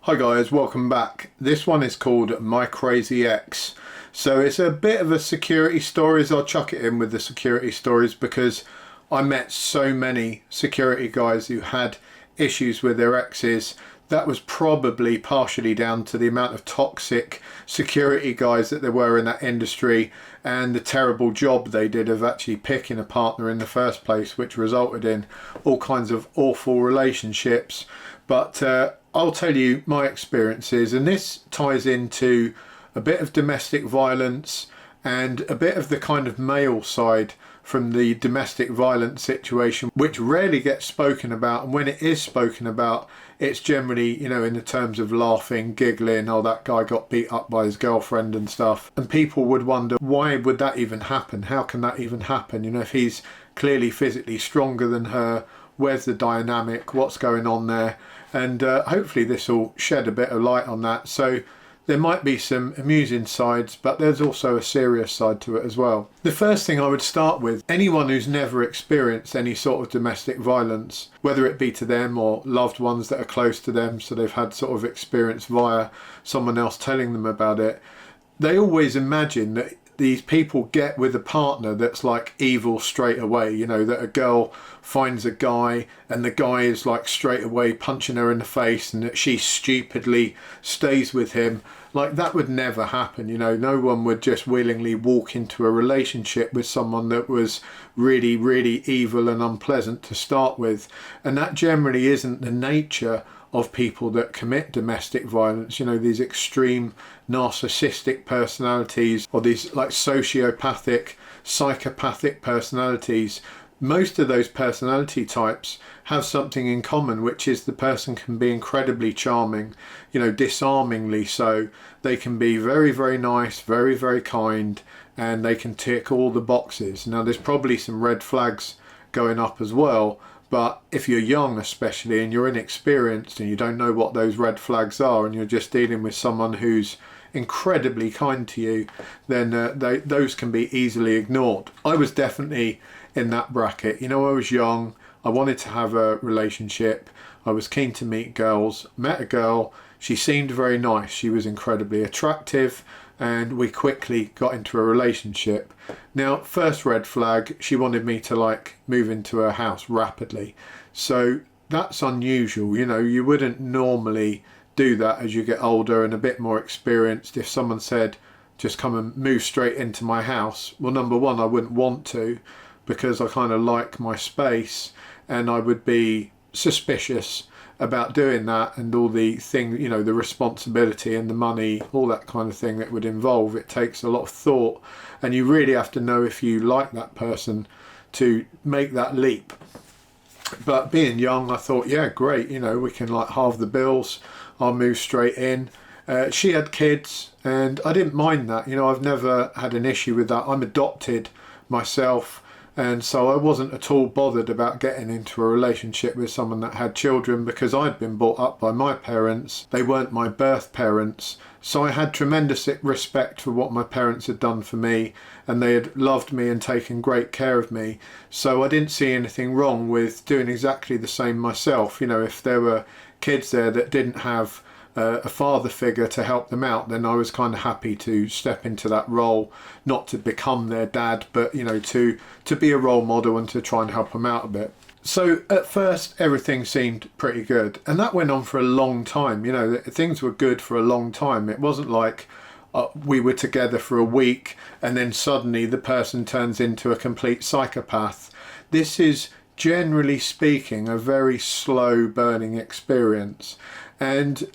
Hi guys, welcome back. This one is called My Crazy Ex. So it's a bit of a security stories. I'll chuck it in with the security stories because I met so many security guys who had issues with their exes. That was probably partially down to the amount of toxic security guys that there were in that industry and the terrible job they did of actually picking a partner in the first place, which resulted in all kinds of awful relationships. But I'll tell you my experiences, and this ties into a bit of domestic violence and a bit of the kind of male side from the domestic violence situation, which rarely gets spoken about. And when it is spoken about, it's generally, you know, in the terms of laughing, giggling, oh, that guy got beat up by his girlfriend and stuff. And people would wonder, why would that even happen? How can that even happen? You know, if he's clearly physically stronger than her, where's the dynamic? What's going on there? And hopefully this will shed a bit of light on that. So there might be some amusing sides, but there's also a serious side to it as well. The first thing I would start with, anyone who's never experienced any sort of domestic violence, whether it be to them or loved ones that are close to them, so they've had sort of experience via someone else telling them about it, they always imagine that these people get with a partner that's like evil straight away, you know, that a girl finds a guy and the guy is like straight away punching her in the face and that she stupidly stays with him. Like, that would never happen, you know. No one would just willingly walk into a relationship with someone that was really, really evil and unpleasant to start with. And that generally isn't the nature of people that commit domestic violence, you know, these extreme narcissistic personalities or these like sociopathic, psychopathic personalities. Most of those personality types have something in common, which is the person can be incredibly charming, you know, disarmingly so. They can be very, very nice, very, very kind, and they can tick all the boxes. Now, there's probably some red flags going up as well, but if you're young especially and you're inexperienced and you don't know what those red flags are and you're just dealing with someone who's incredibly kind to you, then those can be easily ignored. I was definitely in that bracket. You know, I was young, I wanted to have a relationship, I was keen to meet girls, met a girl, she seemed very nice, she was incredibly attractive, and we quickly got into a relationship. Now, first red flag, she wanted me to like move into her house rapidly. So that's unusual, you know, you wouldn't normally do that as you get older and a bit more experienced. If someone said, just come and move straight into my house, well, number one, I wouldn't want to, because I kind of like my space and I would be suspicious about doing that and all the thing, you know, the responsibility and the money, all that kind of thing that would involve. It takes a lot of thought and you really have to know if you like that person to make that leap. But being young, I thought, yeah, great, you know, we can like halve the bills, I'll move straight in. She had kids and I didn't mind that, you know, I've never had an issue with that. I'm adopted myself, and so I wasn't at all bothered about getting into a relationship with someone that had children because I'd been brought up by my parents. They weren't my birth parents, so I had tremendous respect for what my parents had done for me, and they had loved me and taken great care of me. So I didn't see anything wrong with doing exactly the same myself. You know, if there were kids there that didn't have a father figure to help them out, then I was kind of happy to step into that role, not to become their dad, but you know, to be a role model and to try and help them out a bit. So at first everything seemed pretty good, and that went on for a long time. You know, things were good for a long time. It wasn't like we were together for a week and then suddenly the person turns into a complete psychopath. This is, generally speaking, a very slow burning experience. And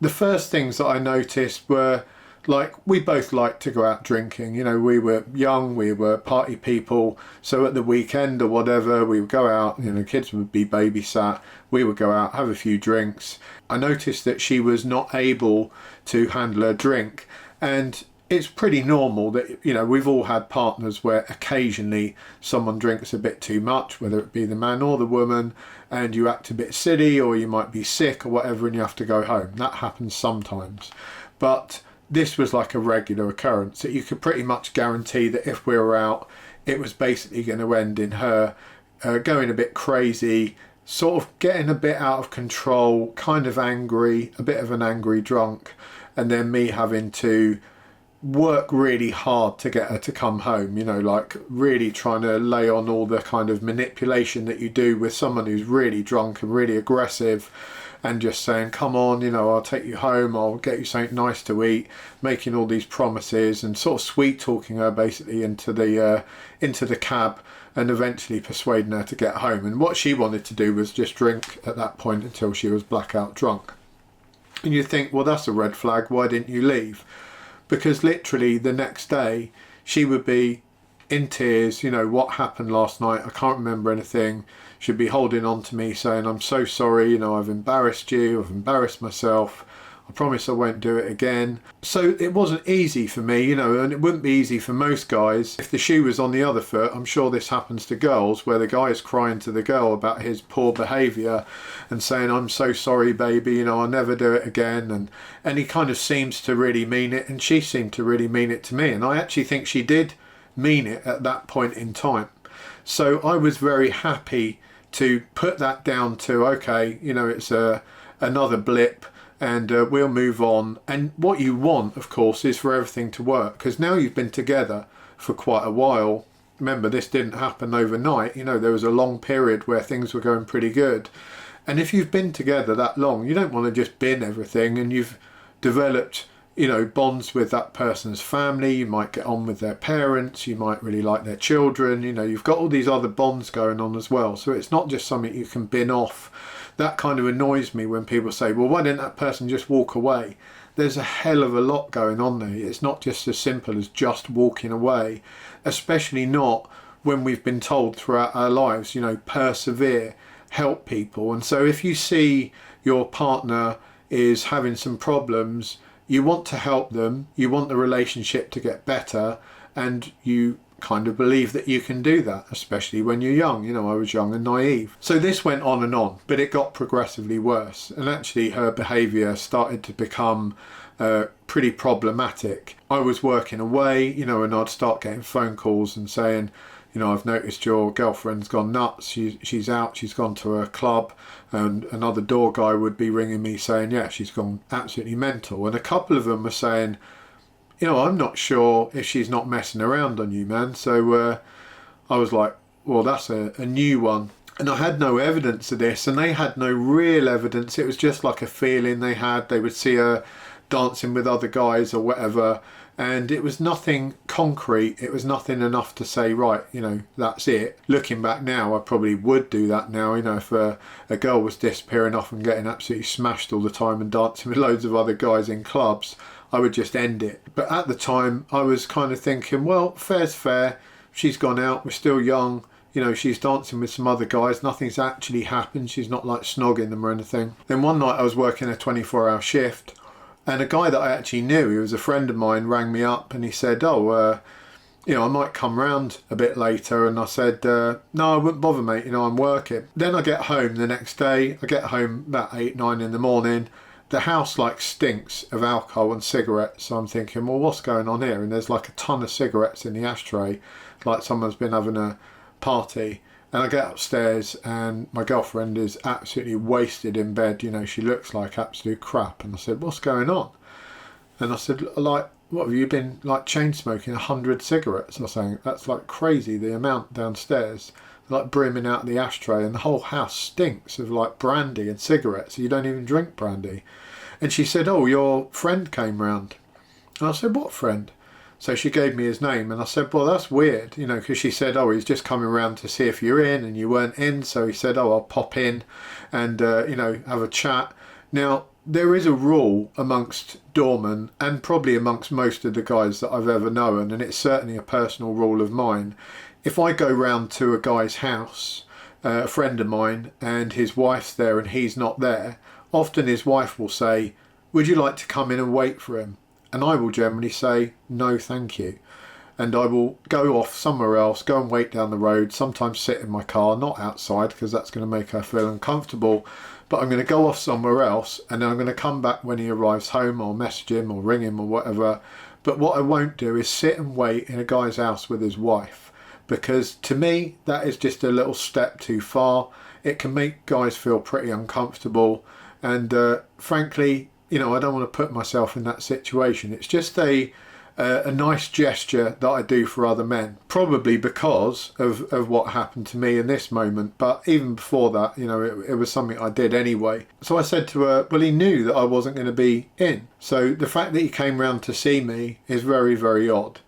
the first things that I noticed were, like, we both liked to go out drinking. You know, we were young, we were party people, so at the weekend or whatever, we would go out, you know, kids would be babysat, we would go out, have a few drinks. I noticed that she was not able to handle her drink, and it's pretty normal that, you know, we've all had partners where occasionally someone drinks a bit too much, whether it be the man or the woman, and you act a bit silly or you might be sick or whatever and you have to go home. That happens sometimes. But this was like a regular occurrence that you could pretty much guarantee that if we were out, it was basically going to end in her going a bit crazy, sort of getting a bit out of control, kind of angry, a bit of an angry drunk, and then me having to work really hard to get her to come home, you know, like really trying to lay on all the kind of manipulation that you do with someone who's really drunk and really aggressive, and just saying, come on, you know, I'll take you home, I'll get you something nice to eat, making all these promises and sort of sweet talking her basically into the cab, and eventually persuading her to get home. And what she wanted to do was just drink at that point until she was blackout drunk. And you think, well, that's a red flag, why didn't you leave? Because literally the next day she would be in tears, you know, what happened last night, I can't remember anything. She'd be holding on to me saying, I'm so sorry, you know, I've embarrassed you, I've embarrassed myself, I promise I won't do it again. So it wasn't easy for me, you know, and it wouldn't be easy for most guys. If the shoe was on the other foot, I'm sure this happens to girls, where the guy is crying to the girl about his poor behaviour and saying, I'm so sorry baby, you know, I'll never do it again, and he kind of seems to really mean it, and she seemed to really mean it to me, and I actually think she did mean it at that point in time. So I was very happy to put that down to, okay, you know, it's another blip, and we'll move on. And what you want, of course, is for everything to work, because now you've been together for quite a while. Remember, this didn't happen overnight, you know, there was a long period where things were going pretty good. And if you've been together that long, you don't want to just bin everything, and you've developed, you know, bonds with that person's family, you might get on with their parents, you might really like their children, you know, you've got all these other bonds going on as well. So it's not just something you can bin off. That kind of annoys me when people say, well, why didn't that person just walk away? There's a hell of a lot going on there. It's not just as simple as just walking away, especially not when we've been told throughout our lives, you know, persevere, help people. And so if you see your partner is having some problems, you want to help them, you want the relationship to get better, and you kind of believe that you can do that, especially when you're young. You know, I was young and naive. So this went on, but it got progressively worse, and actually her behaviour started to become pretty problematic. I was working away, you know, and I'd start getting phone calls and saying, you know, I've noticed your girlfriend's gone nuts, she's out, she's gone to a club, and another door guy would be ringing me saying, yeah, she's gone absolutely mental. And a couple of them were saying, you know, I'm not sure if she's not messing around on you, man. So I was like, well, that's a new one. And I had no evidence of this, and they had no real evidence. It was just like a feeling they had. They would see her dancing with other guys or whatever, and it was nothing concrete. It was nothing enough to say, right, you know, that's it. Looking back now, I probably would do that now, you know, if a girl was disappearing off and getting absolutely smashed all the time and dancing with loads of other guys in clubs, I would just end it. But at the time, I was kind of thinking, well, fair's fair. She's gone out, we're still young, you know, she's dancing with some other guys, nothing's actually happened, she's not like snogging them or anything. Then one night I was working a 24-hour shift, and a guy that I actually knew, he was a friend of mine, rang me up and he said, oh, you know, I might come round a bit later. And I said, no, I wouldn't bother, mate, you know, I'm working. Then I get home the next day, I get home about 8, 9 in the morning. The house like stinks of alcohol and cigarettes. So I'm thinking, well, what's going on here? And there's like a ton of cigarettes in the ashtray, like someone's been having a party. And I get upstairs and my girlfriend is absolutely wasted in bed. You know, she looks like absolute crap. And I said, what's going on? And I said, like, what, have you been like chain smoking 100 cigarettes? I was saying, that's like crazy, the amount downstairs, like brimming out the ashtray, and the whole house stinks of like brandy and cigarettes. You don't even drink brandy. And she said, oh, your friend came round. And I said, what friend? So she gave me his name, and I said, well, that's weird, you know, because she said, oh, he's just coming around to see if you're in, and you weren't in. So he said, oh, I'll pop in and, you know, have a chat. Now, there is a rule amongst doormen, and probably amongst most of the guys that I've ever known, and it's certainly a personal rule of mine. If I go round to a guy's house, a friend of mine, and his wife's there and he's not there, often his wife will say, would you like to come in and wait for him? And I will generally say, no, thank you. And I will go off somewhere else, go and wait down the road, sometimes sit in my car, not outside, because that's going to make her feel uncomfortable. But I'm going to go off somewhere else, and then I'm going to come back when he arrives home, or message him or ring him or whatever. But what I won't do is sit and wait in a guy's house with his wife, because to me, that is just a little step too far. it can make guys feel pretty uncomfortable. And frankly, you know, I don't want to put myself in that situation. It's just a nice gesture that I do for other men, probably because of what happened to me in this moment. But even before that, you know, it was something I did anyway. So I said to her, well, he knew that I wasn't going to be in. So the fact that he came round to see me is very, very odd.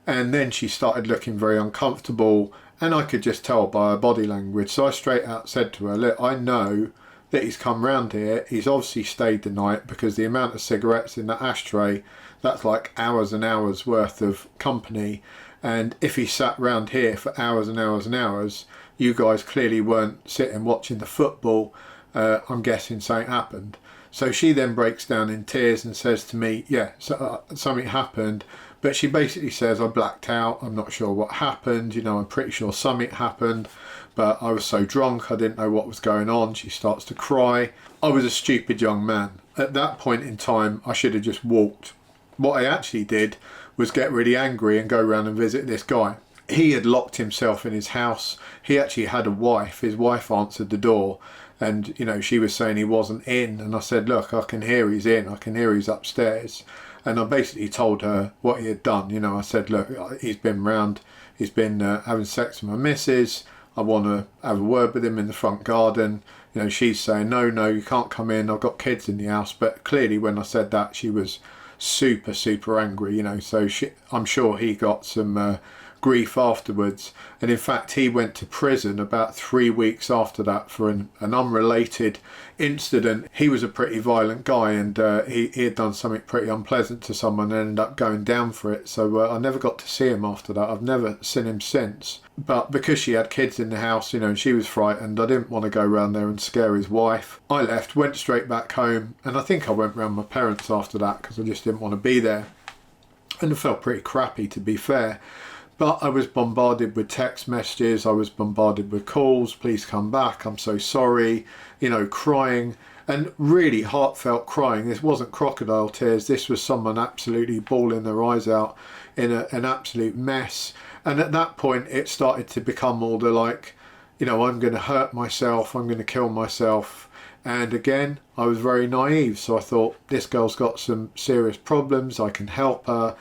And then she started looking very uncomfortable, and I could just tell by her body language. So I straight out said to her, look, I know that he's come round here. He's obviously stayed the night, because the amount of cigarettes in that ashtray, that's like hours and hours worth of company. And if he sat round here for hours and hours and hours, you guys clearly weren't sitting watching the football. I'm guessing something happened. So she then breaks down in tears and says to me, yeah, so, something happened. But she basically says, I blacked out. I'm not sure what happened. You know, I'm pretty sure something happened, but I was so drunk, I didn't know what was going on. She starts to cry. I was a stupid young man. At that point in time, I should have just walked. What I actually did was get really angry and go around and visit this guy. He had locked himself in his house. He actually had a wife. His wife answered the door, and, you know, she was saying he wasn't in. And I said, look, I can hear he's in. I can hear he's upstairs. And I basically told her what he had done. You know, I said, look, he's been round, he's been having sex with my missus. I want to have a word with him in the front garden. You know, she's saying, no, you can't come in. I've got kids in the house. But clearly when I said that, she was super, super angry, you know. So I'm sure he got some grief afterwards. And in fact, he went to prison about 3 weeks after that for an unrelated incident. He was a pretty violent guy, and he had done something pretty unpleasant to someone and ended up going down for it. So I never got to see him after that. I've never seen him since. But because she had kids in the house, you know, and she was frightened, I didn't want to go around there and scare his wife. I left, went straight back home, and I think I went round my parents after that because I just didn't want to be there. And it felt pretty crappy, to be fair. But I was bombarded with text messages, I was bombarded with calls, please come back, I'm so sorry, you know, crying, and really heartfelt crying. This wasn't crocodile tears, this was someone absolutely bawling their eyes out in an absolute mess. And at that point it started to become all the like, you know, I'm going to hurt myself, I'm going to kill myself. And again, I was very naive, so I thought, this girl's got some serious problems, I can help her.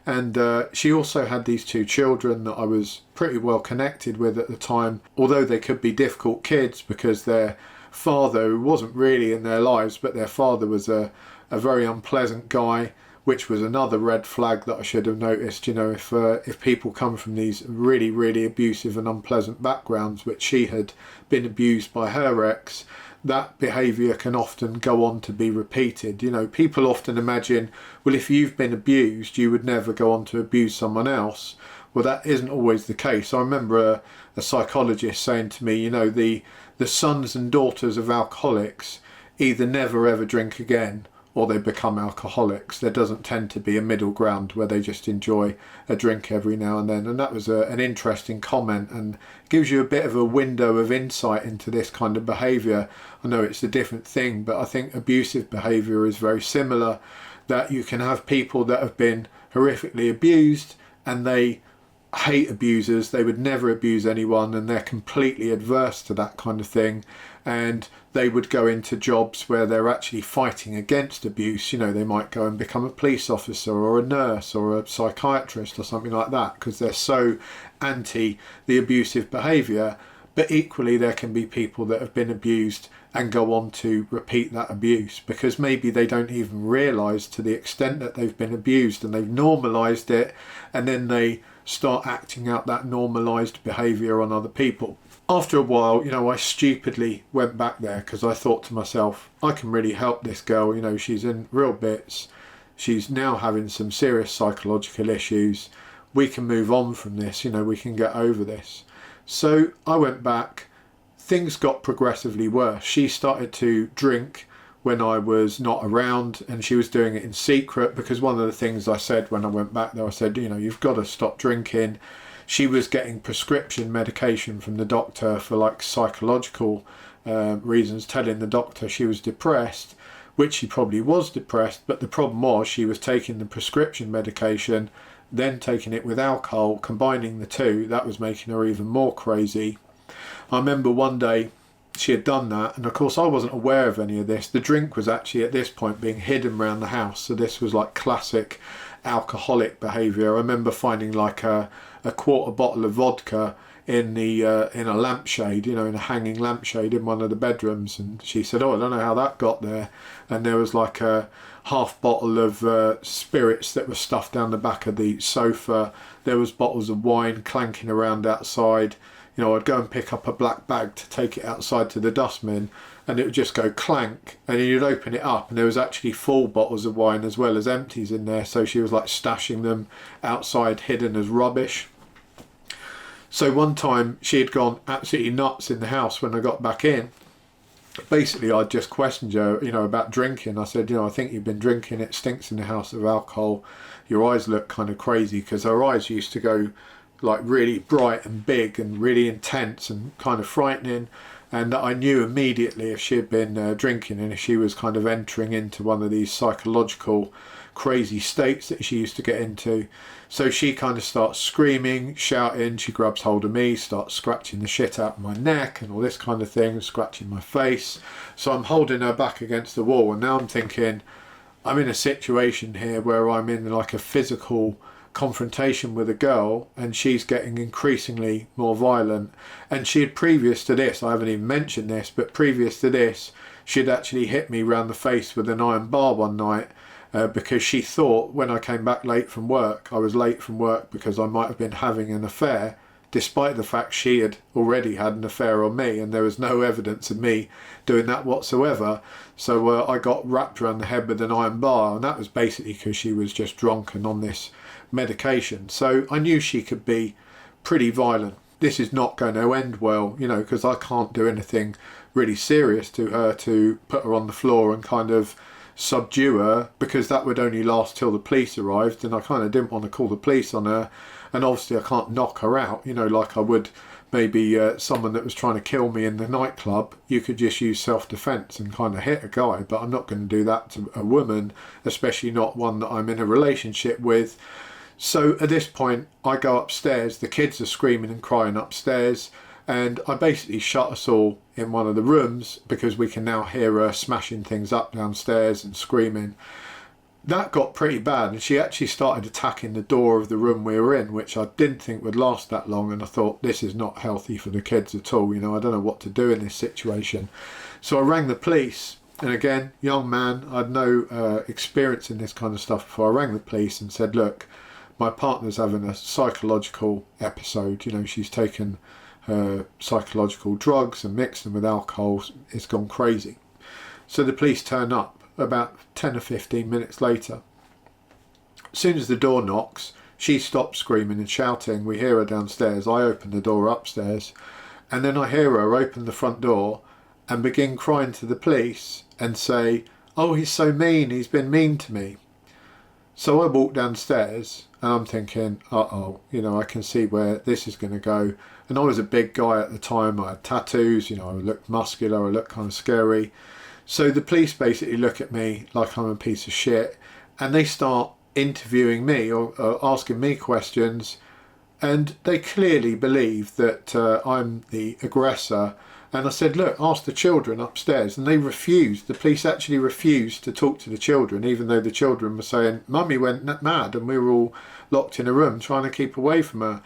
And she also had these 2 children that I was pretty well connected with at the time, although they could be difficult kids because their father, who wasn't really in their lives, but their father was a very unpleasant guy, which was another red flag that I should have noticed. You know, if people come from these really, really abusive and unpleasant backgrounds, which she had been abused by her ex, that behaviour can often go on to be repeated. You know, people often imagine, well, if you've been abused, you would never go on to abuse someone else. Well, that isn't always the case. I remember a psychologist saying to me, you know, the sons and daughters of alcoholics either never ever drink again or they become alcoholics. There doesn't tend to be a middle ground where they just enjoy a drink every now and then. And that was an interesting comment, and gives you a bit of a window of insight into this kind of behaviour. I know it's a different thing, but I think abusive behaviour is very similar, that you can have people that have been horrifically abused and they hate abusers, they would never abuse anyone, and they're completely adverse to that kind of thing, and they would go into jobs where they're actually fighting against abuse. You know, they might go and become a police officer or a nurse or a psychiatrist or something like that because they're so anti the abusive behaviour. But equally there can be people that have been abused and go on to repeat that abuse because maybe they don't even realise to the extent that they've been abused, and they've normalised it, and then they start acting out that normalised behaviour on other people. After a while, you know, I stupidly went back there because I thought to myself, I can really help this girl. You know, she's in real bits, she's now having some serious psychological issues, we can move on from this, you know, we can get over this. So I went back, things got progressively worse. She started to drink when I was not around, and she was doing it in secret, because one of the things I said when I went back there, I said, you know, you've got to stop drinking. She was getting prescription medication from the doctor for like psychological reasons, telling the doctor she was depressed, which she probably was depressed, but the problem was she was taking the prescription medication, then taking it with alcohol, combining the two. That was making her even more crazy. I remember one day she had done that, and of course I wasn't aware of any of this. The drink was actually at this point being hidden around the house, so this was like classic alcoholic behaviour. I remember finding like a quarter bottle of vodka in a lampshade, you know, in a hanging lampshade in one of the bedrooms, and she said, oh, I don't know how that got there. And there was like a half bottle of spirits that was stuffed down the back of the sofa. There was bottles of wine clanking around outside. You know, I'd go and pick up a black bag to take it outside to the dustbin, and it would just go clank, and then you'd open it up and there was actually full bottles of wine as well as empties in there. So she was like stashing them outside hidden as rubbish. So one time she had gone absolutely nuts in the house when I got back in. Basically I just questioned her, you know, about drinking. I said, you know, I think you've been drinking, it stinks in the house of alcohol, your eyes look kind of crazy, because her eyes used to go like really bright and big and really intense and kind of frightening. And I knew immediately if she had been drinking, and if she was kind of entering into one of these psychological crazy states that she used to get into. So she kind of starts screaming, shouting, she grabs hold of me, starts scratching the shit out of my neck and all this kind of thing, scratching my face. So I'm holding her back against the wall, and now I'm thinking, I'm in a situation here where I'm in like a physical confrontation with a girl, and she's getting increasingly more violent. And she had, previous to this, I haven't even mentioned this, but previous to this, she'd actually hit me round the face with an iron bar one night, because she thought when I came back late from work, I was late from work because I might have been having an affair, despite the fact she had already had an affair on me, and there was no evidence of me doing that whatsoever. So I got wrapped around the head with an iron bar, and that was basically because she was just drunk and on this medication. So I knew she could be pretty violent. This is not going to end well, you know, because I can't do anything really serious to her to put her on the floor and kind of subdue her, because that would only last till the police arrived, and I kind of didn't want to call the police on her. And obviously I can't knock her out, you know, like I would maybe someone that was trying to kill me in the nightclub. You could just use self-defense and kind of hit a guy, but I'm not going to do that to a woman, especially not one that I'm in a relationship with. So at this point I go upstairs, the kids are screaming and crying upstairs, and I basically shut us all in one of the rooms because we can now hear her smashing things up downstairs and screaming. That got pretty bad, and she actually started attacking the door of the room we were in, which I didn't think would last that long, and I thought, this is not healthy for the kids at all, you know, I don't know what to do in this situation. So I rang the police, and again, young man, I had no experience in this kind of stuff before. I rang the police and said, look, my partner's having a psychological episode, you know, she's taken her psychological drugs and mixed them with alcohol, it's gone crazy. So the police turn up about 10 or 15 minutes later. As soon as the door knocks, she stops screaming and shouting. We hear her downstairs. I open the door upstairs, and then I hear her open the front door and begin crying to the police and say, oh, he's so mean, he's been mean to me. So I walk downstairs and I'm thinking, uh-oh, you know, I can see where this is going to go. And I was a big guy at the time, I had tattoos, you know, I looked muscular, I looked kind of scary. So the police basically look at me like I'm a piece of shit, and they start interviewing me or asking me questions, and they clearly believe that I'm the aggressor. And I said, look, ask the children upstairs, and they refused. The police actually refused to talk to the children, even though the children were saying, Mummy went mad, and we were all locked in a room trying to keep away from her.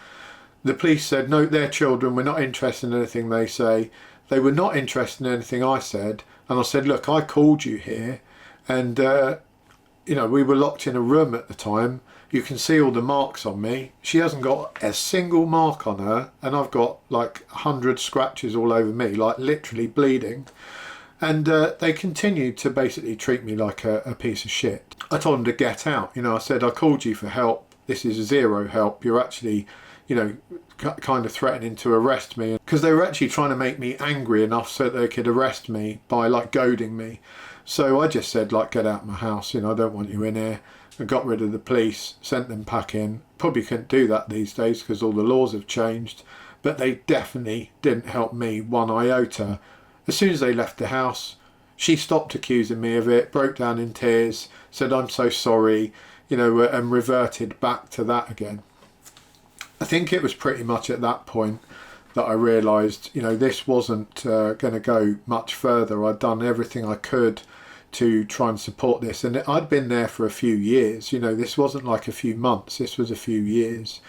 The police said, no, they're children, we're not interested in anything they say. They were not interested in anything I said. And I said, look, I called you here, and you know, we were locked in a room at the time. You can see all the marks on me. She hasn't got a single mark on her, and I've got like 100 scratches all over me, like literally bleeding. And they continued to basically treat me like a piece of shit. I told them to get out. You know, I said, I called you for help. This is zero help. You're actually, you know, kind of threatening to arrest me, because they were actually trying to make me angry enough so that they could arrest me by like goading me. So I just said, like, get out of my house, you know, I don't want you in here. I got rid of the police, sent them packing. Probably couldn't do that these days because all the laws have changed, but they definitely didn't help me one iota. As soon as they left the house, she stopped accusing me of it, broke down in tears, said I'm so sorry, you know, and reverted back to that again. I think it was pretty much at that point that I realised, you know, this wasn't going to go much further. I'd done everything I could to try and support this, and I'd been there for a few years. You know, this wasn't like a few months, this was a few years.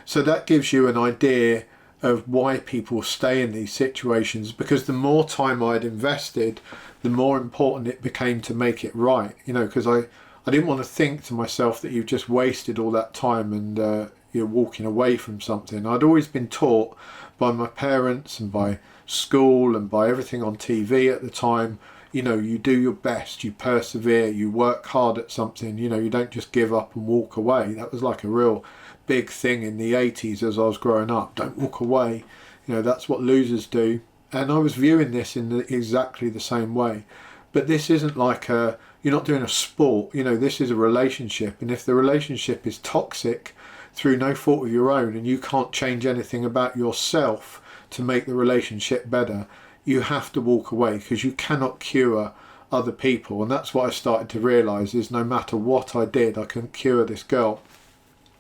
So that gives you an idea of why people stay in these situations, because the more time I'd invested, the more important it became to make it right. You know, because I didn't want to think to myself that you've just wasted all that time and you're walking away from something. I'd always been taught by my parents and by school and by everything on TV at the time, you know, you do your best, you persevere, you work hard at something, you know, you don't just give up and walk away. That was like a real big thing in the 80s as I was growing up. Don't walk away, you know, that's what losers do. And I was viewing this in exactly the same way. But this isn't like you're not doing a sport, you know, this is a relationship. And if the relationship is toxic through no fault of your own, and you can't change anything about yourself to make the relationship better, you have to walk away, because you cannot cure other people. And that's what I started to realise, is no matter what I did, I couldn't cure this girl.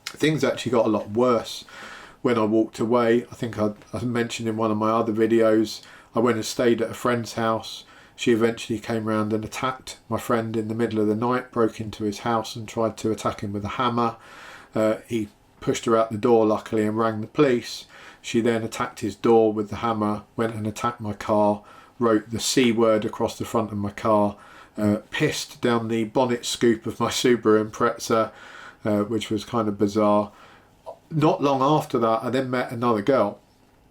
Things actually got a lot worse when I walked away. I think I mentioned in one of my other videos, I went and stayed at a friend's house. She eventually came round and attacked my friend in the middle of the night, broke into his house and tried to attack him with a hammer. He pushed her out the door, luckily, and rang the police. She then attacked his door with the hammer, went and attacked my car, wrote the C word across the front of my car, pissed down the bonnet scoop of my Subaru Impreza, which was kind of bizarre. Not long after that, I then met another girl.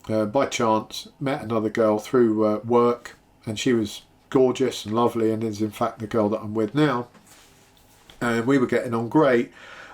By chance, met another girl through work, and she was gorgeous and lovely, and is in fact the girl that I'm with now. And we were getting on great.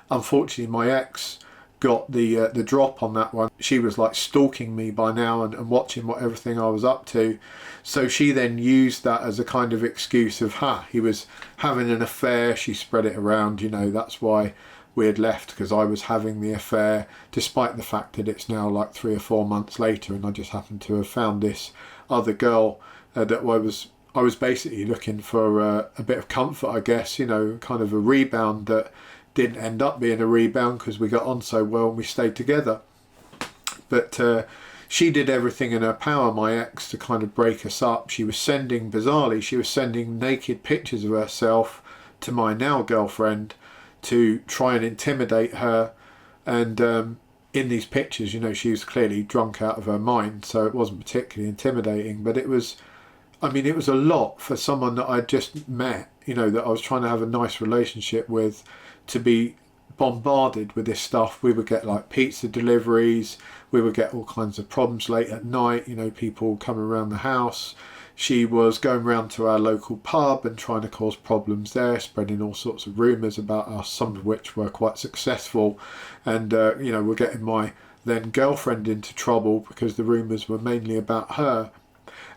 Unfortunately, my ex got the drop on that one. She was like stalking me by now and watching what everything I was up to. So she then used that as a kind of excuse of, he was having an affair. She spread it around, you know, that's why we had left, because I was having the affair, despite the fact that it's now like 3 or 4 months later, and I just happened to have found this other girl that I was basically looking for a bit of comfort, I guess, you know, kind of a rebound that didn't end up being a rebound, because we got on so well and we stayed together. But she did everything in her power, my ex, to kind of break us up. She was sending, bizarrely, she was sending naked pictures of herself to my now girlfriend to try and intimidate her. And in these pictures, you know, she was clearly drunk out of her mind, so it wasn't particularly intimidating. But it was, I mean, it was a lot for someone that I'd just met, you know, that I was trying to have a nice relationship with, to be bombarded with this stuff. We would get like pizza deliveries, we would get all kinds of problems late at night, you know, people coming around the house. She was going round to our local pub and trying to cause problems there, spreading all sorts of rumours about us, some of which were quite successful. And you know, we're getting my then girlfriend into trouble because the rumours were mainly about her.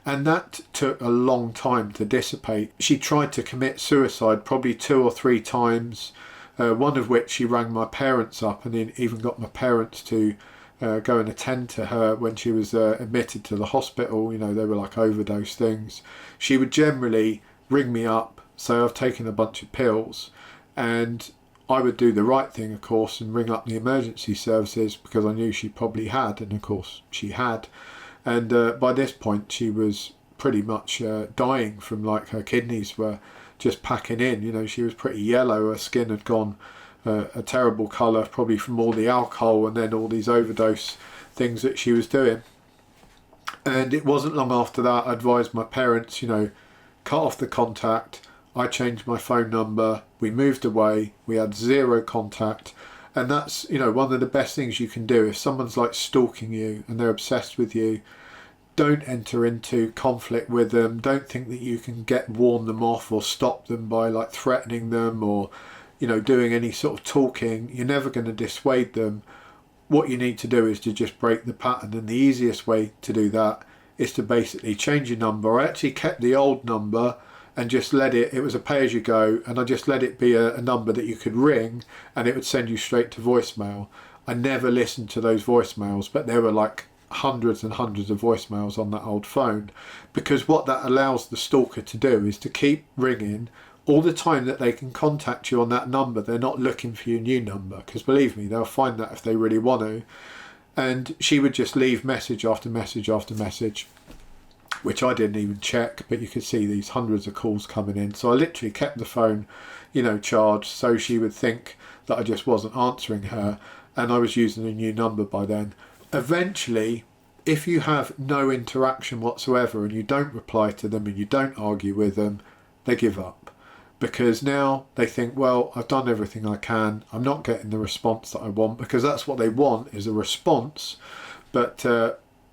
And that took a long time to dissipate. She tried to commit suicide probably 2 or 3 times, one of which she rang my parents up and even got my parents to go and attend to her when she was admitted to the hospital. You know, they were like overdose things. She would generally ring me up, say I've taken a bunch of pills, and I would do the right thing, of course, and ring up the emergency services, because I knew she probably had, and of course she had. And by this point she was pretty much dying from, like, her kidneys were just packing in, you know, she was pretty yellow, her skin had gone a terrible colour, probably from all the alcohol and then all these overdose things that she was doing. And it wasn't long after that I advised my parents, you know, cut off the contact. I changed my phone number, we moved away, we had 0 contact. And that's, you know, one of the best things you can do. If someone's like stalking you and they're obsessed with you, don't enter into conflict with them. Don't think that you can warn them off or stop them by like threatening them or, you know, doing any sort of talking. You're never going to dissuade them. What you need to do is to just break the pattern, and the easiest way to do that is to basically change your number. I actually kept the old number and just let it was a pay-as-you-go, and I just let it be a number that you could ring and it would send you straight to voicemail. I never listened to those voicemails, but there were like hundreds and hundreds of voicemails on that old phone, because what that allows the stalker to do is to keep ringing all the time that they can contact you on that number. They're not looking for your new number, because believe me, they'll find that if they really want to. and she would just leave message after message after message, which I didn't even check, but you could see these hundreds of calls coming in. So I literally kept the phone, charged, so she would think that I just wasn't answering her, and I was using a new number by then. Eventually, if you have no interaction whatsoever and you don't reply to them and you don't argue with them, they give up. Because now they think, well, I've done everything I can, I'm not getting the response that I want, because that's what they want, is a response. But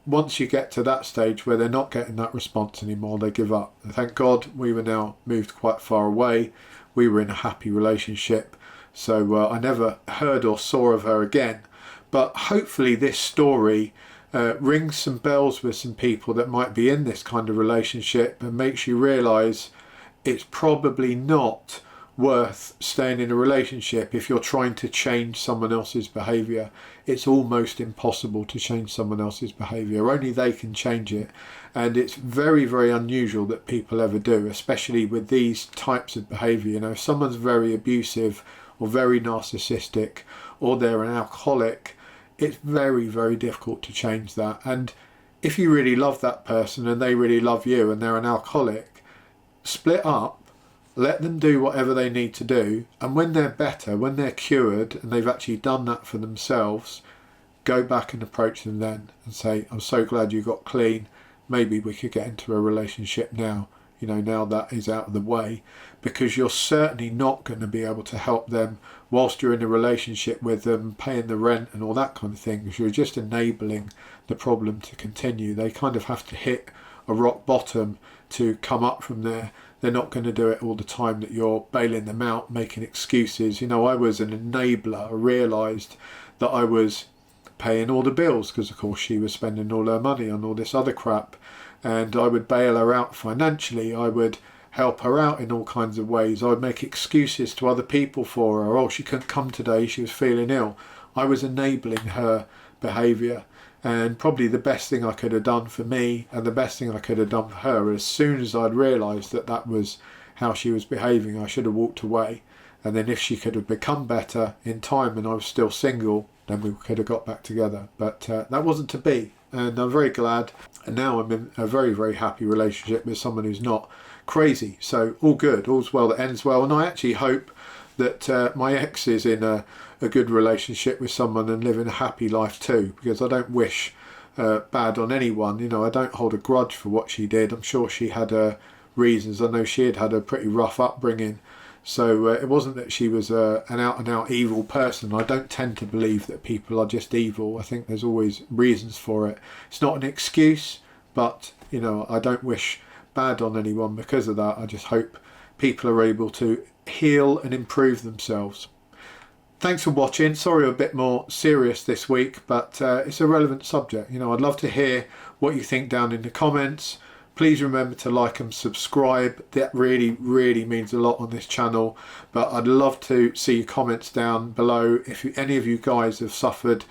once you get to that stage where they're not getting that response anymore, they give up. And thank God we were now moved quite far away. We were in a happy relationship, so I never heard or saw of her again. But hopefully this story rings some bells with some people that might be in this kind of relationship, and makes you realise it's probably not worth staying in a relationship if you're trying to change someone else's behaviour. It's almost impossible to change someone else's behaviour. Only they can change it, and it's very, very unusual that people ever do, especially with these types of behaviour. If someone's very abusive or very narcissistic, or they're an alcoholic, it's very, very difficult to change that. And if you really love that person and they really love you and they're an alcoholic, split up, let them do whatever they need to do, and when they're better, when they're cured and they've actually done that for themselves, go back and approach them then and say, I'm so glad you got clean, maybe we could get into a relationship now, now that is out of the way. Because you're certainly not going to be able to help them whilst you're in a relationship with them, paying the rent and all that kind of thing, because you're just enabling the problem to continue. They kind of have to hit a rock bottom to come up from there. They're not going to do it all the time that you're bailing them out, making excuses. I was an enabler. I realised that I was paying all the bills, because of course she was spending all her money on all this other crap, and I would bail her out financially. I would help her out in all kinds of ways. I would make excuses to other people for her. Oh, she couldn't come today, she was feeling ill. I was enabling her behaviour. And probably the best thing I could have done for me, and the best thing I could have done for her, as soon as I'd realised that that was how she was behaving, I should have walked away. And then if she could have become better in time and I was still single, then we could have got back together. But that wasn't to be, and I'm very glad. And now I'm in a very, very happy relationship with someone who's not crazy. So all good, all's well that ends well. And I actually hope that my ex is in a good relationship with someone and living a happy life too, because I don't wish bad on anyone. I don't hold a grudge for what she did. I'm sure she had her reasons. I know she had a pretty rough upbringing, so it wasn't that she was an out and out evil person. I don't tend to believe that people are just evil. I think there's always reasons for it. It's not an excuse, but I don't wish bad on anyone because of that. I just hope people are able to heal and improve themselves. Thanks for watching. Sorry, a bit more serious this week, but it's a relevant subject. I'd love to hear what you think down in the comments. Please remember to like and subscribe. That really, really means a lot on this channel. But I'd love to see your comments down below. If any of you guys have suffered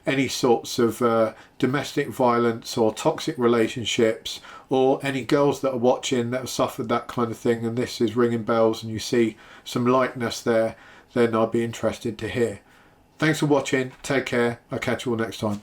any sorts of domestic violence or toxic relationships, or any girls that are watching that have suffered that kind of thing, and this is ringing bells and you see some likeness there, then I'd be interested to hear. Thanks for watching. Take care. I'll catch you all next time.